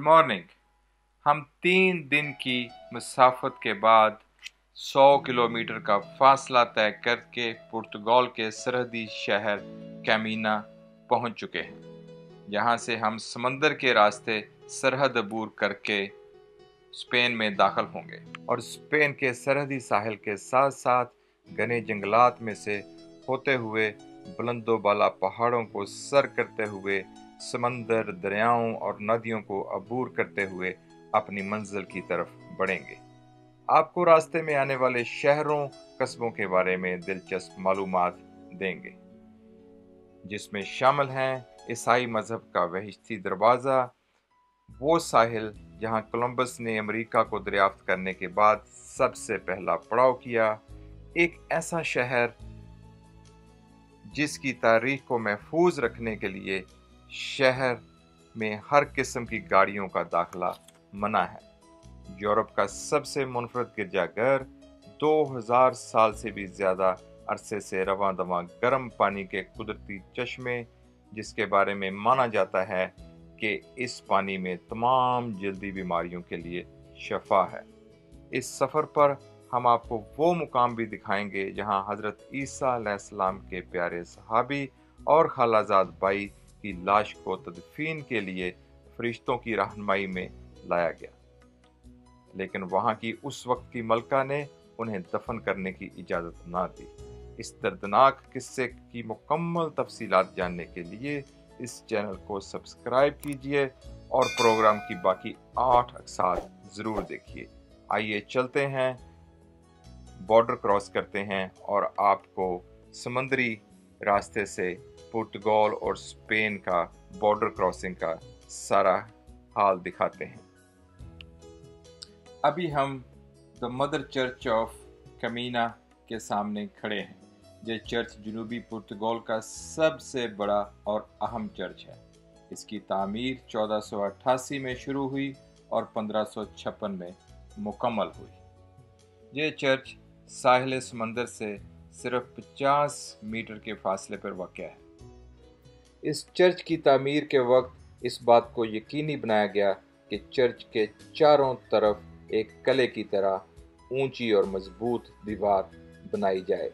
Morning. हम 3 दिन की मुसाफत के बाद 100 किलोमीटर का फासला तय करके पुर्तगाल के सरहदी शहर कैमिना पहुंच चुके हैं। यहाँ से हम समंदर के रास्ते सरहद अबूर करके स्पेन में दाखिल होंगे और स्पेन के सरहदी साहिल के साथ साथ घने जंगलात में से होते हुए बुलंदोबाला पहाड़ों को सर करते हुए समंदर, दरियाओं और नदियों को अबूर करते हुए अपनी मंजिल की तरफ बढ़ेंगे। आपको रास्ते में आने वाले शहरों, कस्बों के बारे में दिलचस्प मालूमात देंगे, जिसमें शामिल हैं ईसाई मजहब का बहिश्ती दरवाज़ा, वो साहिल जहां कोलंबस ने अमेरिका को दरियाफ्त करने के बाद सबसे पहला पड़ाव किया, एक ऐसा शहर जिसकी तारीख को महफूज रखने के लिए शहर में हर किस्म की गाड़ियों का दाखिला मना है, यूरोप का सबसे मुनफरद गिरजाघर, 2000 साल से भी ज़्यादा अरसे से रवां दवां गर्म पानी के कुदरती चश्मे, जिसके बारे में माना जाता है कि इस पानी में तमाम जल्दी बीमारियों के लिए शफा है। इस सफ़र पर हम आपको वो मुकाम भी दिखाएंगे जहां हज़रत ईसा अलैहिस्सलाम के प्यारे सहाबी और खालाजाद भाई की लाश को तदफीन के लिए फरिश्तों की रहनुमाई में लाया गया, लेकिन वहां की उस वक्त की मलका ने उन्हें दफन करने की इजाज़त ना दी। इस दर्दनाक किस्से की मुकम्मल तफसीलात जानने के लिए इस चैनल को सब्सक्राइब कीजिए और प्रोग्राम की बाकी 8 अक़सात ज़रूर देखिए। आइए चलते हैं, बॉर्डर क्रॉस करते हैं और आपको समुद्री रास्ते से पुर्तगाल और स्पेन का बॉर्डर क्रॉसिंग का सारा हाल दिखाते हैं। अभी हम द मदर चर्च ऑफ कैमिना के सामने खड़े हैं। ये चर्च जनूबी पुर्तगाल का सबसे बड़ा और अहम चर्च है। इसकी तामीर 1488 में शुरू हुई और 1556 में मुकम्मल हुई। ये चर्च साहिल समंदर से सिर्फ 50 मीटर के फासले पर वाक़या है। इस चर्च की तामीर के वक्त इस बात को यकीनी बनाया गया कि चर्च के चारों तरफ एक किले की तरह ऊंची और मजबूत दीवार बनाई जाए,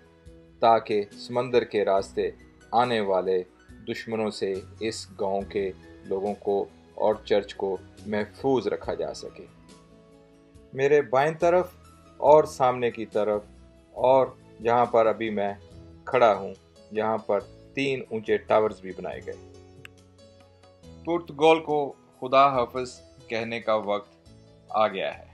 ताकि समंदर के रास्ते आने वाले दुश्मनों से इस गांव के लोगों को और चर्च को महफूज रखा जा सके। मेरे बाएं तरफ और सामने की तरफ और जहां पर अभी मैं खड़ा हूं, यहाँ पर 3 ऊंचे टावर्स भी बनाए गए। पुर्तगाल को खुदा हाफिज कहने का वक्त आ गया है।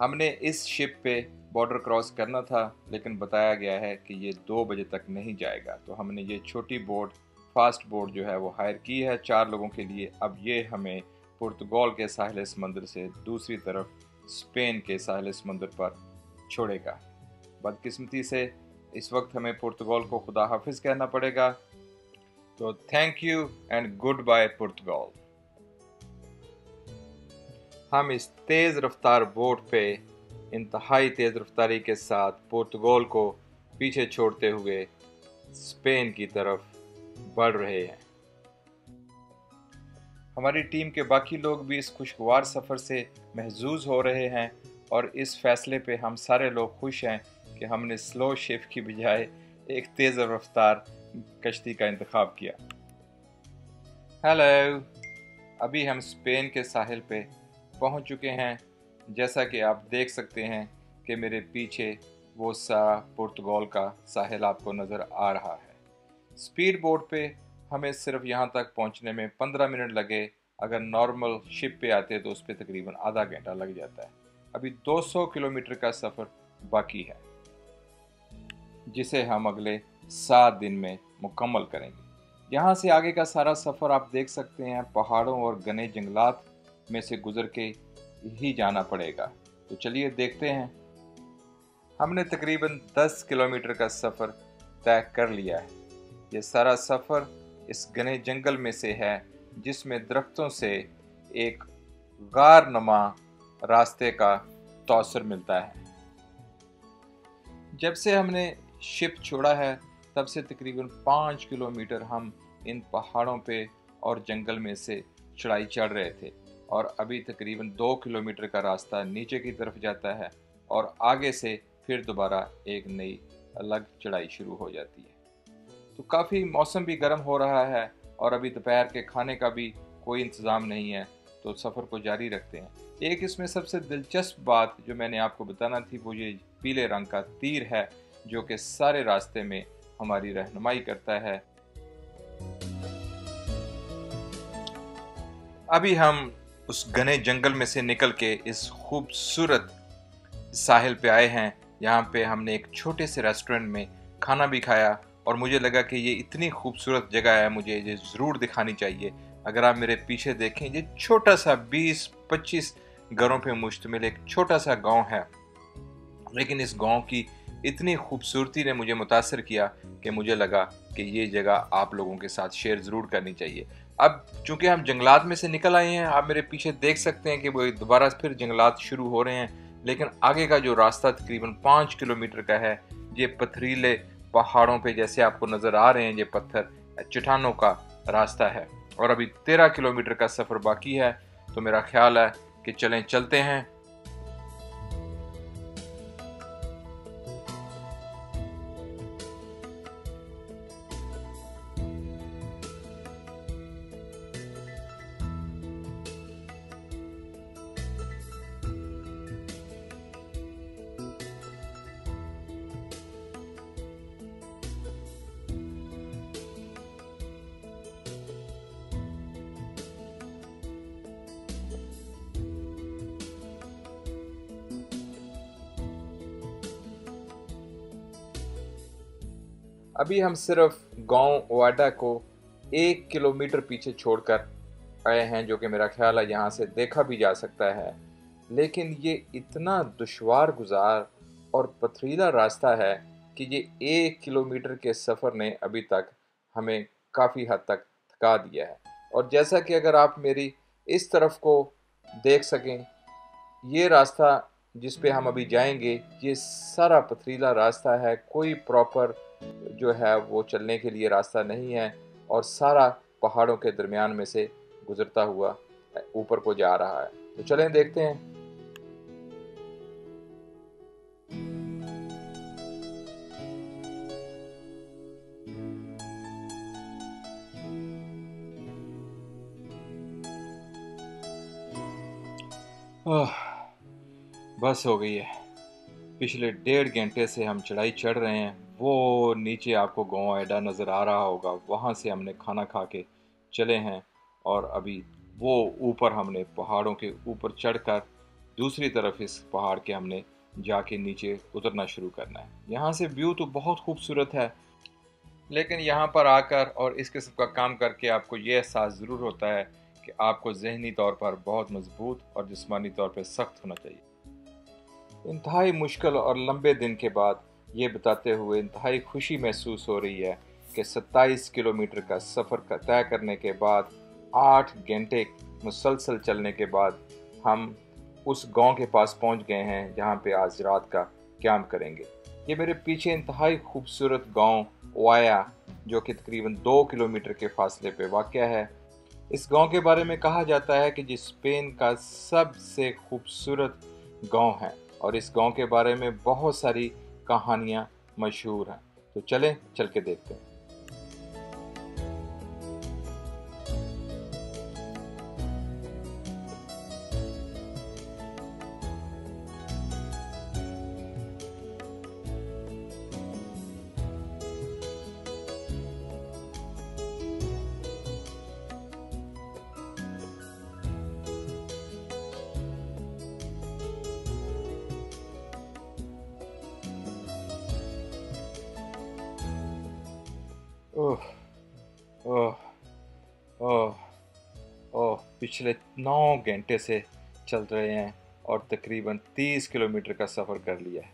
हमने इस शिप पे बॉर्डर क्रॉस करना था, लेकिन बताया गया है कि ये 2 बजे तक नहीं जाएगा, तो हमने ये छोटी बोट, फास्ट बोट जो है वो हायर की है 4 लोगों के लिए। अब ये हमें पुर्तगाल के साहिल समंदर से दूसरी तरफ स्पेन के साहिल समंदर पर छोड़ेगा। बदकिस्मती से इस वक्त हमें पुर्तगाल को खुदा हाफिज कहना पड़ेगा। तो thank you and good bye Portugal. हम इस तेज़ रफ्तार बोट पे इंतहाई तेज़ रफ्तारी के साथ पुर्तगाल को पीछे छोड़ते हुए स्पेन की तरफ बढ़ रहे हैं। हमारी टीम के बाकी लोग भी इस खुशगवार सफ़र से महजूज हो रहे हैं और इस फैसले पे हम सारे लोग खुश हैं कि हमने स्लो शिप की बजाय एक तेज़ रफ्तार कश्ती का इंतखाब किया। हेलो, अभी हम स्पेन के साहिल पे पहुंच चुके हैं। जैसा कि आप देख सकते हैं कि मेरे पीछे वो सारा पुर्तगाल का साहिल आपको नज़र आ रहा है। स्पीड बोट पे हमें सिर्फ यहाँ तक पहुँचने में 15 मिनट लगे। अगर नॉर्मल शिप पे आते तो उस पर तकरीबन आधा घंटा लग जाता है। अभी 200 किलोमीटर का सफ़र बाकी है, जिसे हम अगले 7 दिन में मुकम्मल करेंगे। यहाँ से आगे का सारा सफ़र आप देख सकते हैं, पहाड़ों और घने जंगलात में से गुजर के ही जाना पड़ेगा। तो चलिए देखते हैं। हमने तकरीबन 10 किलोमीटर का सफ़र तय कर लिया है। ये सारा सफ़र इस घने जंगल में से है, जिसमें दरख्तों से एक गार नुमा रास्ते का तौसर मिलता है। जब से हमने शिप छोड़ा है, तब से तकरीबन 5 किलोमीटर हम इन पहाड़ों पे और जंगल में से चढ़ाई चढ़ रहे थे। और अभी तकरीबन 2 किलोमीटर का रास्ता नीचे की तरफ जाता है और आगे से फिर दोबारा एक नई अलग चढ़ाई शुरू हो जाती है। तो काफ़ी मौसम भी गर्म हो रहा है और अभी दोपहर के खाने का भी कोई इंतज़ाम नहीं है, तो सफ़र को जारी रखते हैं। एक इसमें सबसे दिलचस्प बात जो मैंने आपको बताना थी वो ये पीले रंग का तीर है जो कि सारे रास्ते में हमारी रहनुमाई करता है। अभी हम उस घने जंगल में से निकल के इस खूबसूरत साहिल पे आए हैं। यहाँ पे हमने एक छोटे से रेस्टोरेंट में खाना भी खाया और मुझे लगा कि ये इतनी खूबसूरत जगह है, मुझे ये ज़रूर दिखानी चाहिए। अगर आप मेरे पीछे देखें, ये छोटा सा 20-25 घरों पे मुश्तमिल एक छोटा सा गांव है, लेकिन इस गांव की इतनी खूबसूरती ने मुझे मुतासर किया कि मुझे लगा कि ये जगह आप लोगों के साथ शेयर ज़रूर करनी चाहिए। अब चूंकि हम जंगलात में से निकल आए हैं, आप मेरे पीछे देख सकते हैं कि वो दोबारा फिर जंगलात शुरू हो रहे हैं, लेकिन आगे का जो रास्ता तकरीबन 5 किलोमीटर का है, ये पथरीले पहाड़ों पे जैसे आपको नज़र आ रहे हैं, ये पत्थर चट्टानों का रास्ता है और अभी 13 किलोमीटर का सफ़र बाकी है। तो मेरा ख्याल है कि चलते हैं। अभी हम सिर्फ गांव ओवाडा को 1 किलोमीटर पीछे छोड़कर आए हैं, जो कि मेरा ख्याल है यहाँ से देखा भी जा सकता है, लेकिन ये इतना दुश्वार गुजार और पथरीला रास्ता है कि ये 1 किलोमीटर के सफ़र ने अभी तक हमें काफ़ी हद तक थका दिया है। और जैसा कि अगर आप मेरी इस तरफ को देख सकें, ये रास्ता जिस पे हम अभी जाएंगे, ये सारा पथरीला रास्ता है, कोई प्रॉपर जो है वो चलने के लिए रास्ता नहीं है और सारा पहाड़ों के दरमियान में से गुजरता हुआ ऊपर को जा रहा है। तो चलें देखते हैं। बस हो गई है। पिछले 1.5 घंटे से हम चढ़ाई चढ़ रहे हैं। वो नीचे आपको गाँव ओवाडा नज़र आ रहा होगा, वहाँ से हमने खाना खा के चले हैं और अभी वो ऊपर हमने पहाड़ों के ऊपर चढ़कर दूसरी तरफ इस पहाड़ के हमने जाके नीचे उतरना शुरू करना है। यहाँ से व्यू तो बहुत खूबसूरत है, लेकिन यहाँ पर आकर और इस किस्म का काम करके आपको ये एहसास ज़रूर होता है कि आपको ज़हनी तौर पर बहुत मजबूत और जिस्मानी तौर पर सख्त होना चाहिए। इंतहाई मुश्किल और लंबे दिन के बाद ये बताते हुए इंतहाई खुशी महसूस हो रही है कि 27 किलोमीटर का सफ़र का तय करने के बाद 8 घंटे मुसलसल चलने के बाद हम उस गांव के पास पहुंच गए हैं जहां पे आज रात का क़याम करेंगे। ये मेरे पीछे इंतहाई खूबसूरत गांव ओवाया, जो कि तकरीबन 2 किलोमीटर के फासले पे वाक़या है। इस गांव के बारे में कहा जाता है कि ये स्पेन का सबसे खूबसूरत गांव है और इस गांव के बारे में बहुत सारी कहानियां मशहूर हैं। तो चलें चल के देखते हैं। ओह ओह ओह ओह, पिछले 9 घंटे से चल रहे हैं और तकरीबन 30 किलोमीटर का सफ़र कर लिया है।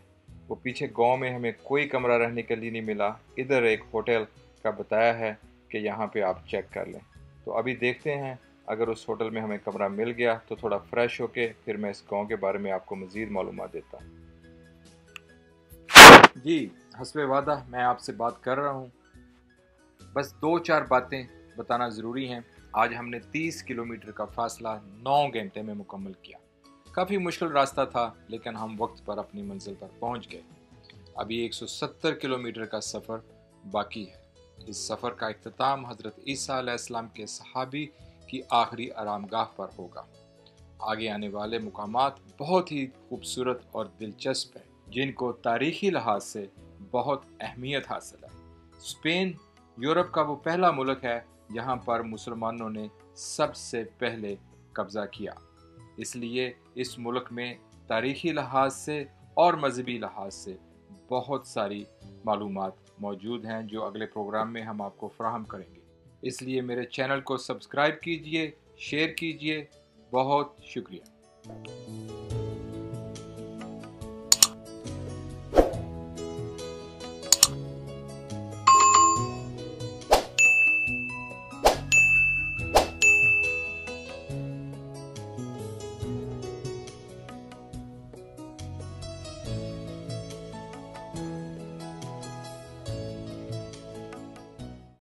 वो पीछे गांव में हमें कोई कमरा रहने के लिए नहीं मिला। इधर एक होटल का बताया है कि यहाँ पे आप चेक कर लें। तो अभी देखते हैं, अगर उस होटल में हमें कमरा मिल गया तो थोड़ा फ्रेश होके फिर मैं इस गांव के बारे में आपको मज़ीद मालूमात देता हूँ। जी, हस्बे वादा मैं आपसे बात कर रहा हूँ। बस 2-4 बातें बताना ज़रूरी हैं। آج ہم نے 30 کلومیٹر کا فاصلہ 9 گھنٹے میں مکمل کیا۔ کافی مشکل راستہ تھا لیکن ہم وقت پر اپنی منزل پر پہنچ گئے۔ ابھی 170 کلومیٹر کا سفر باقی ہے۔ اس سفر کا اختتام حضرت عیسیٰ علیہ السلام کے صحابی کی آخری آرام گاہ پر ہوگا۔ آگے آنے والے مقامات بہت ہی خوبصورت اور دلچسپ ہیں جن کو تاریخی لحاظ سے بہت اہمیت حاصل ہے۔ اسپین یورپ کا وہ پہلا ملک ہے جہاں پر مسلمانوں نے سب سے پہلے قبضہ کیا، اس لیے اس ملک میں تاریخی لحاظ سے اور مذہبی لحاظ سے بہت ساری معلومات موجود ہیں جو اگلے پروگرام میں ہم آپ کو فراہم کریں گے۔ اس لیے میرے چینل کو سبسکرائب کیجئے، شیئر کیجئے۔ بہت شکریہ۔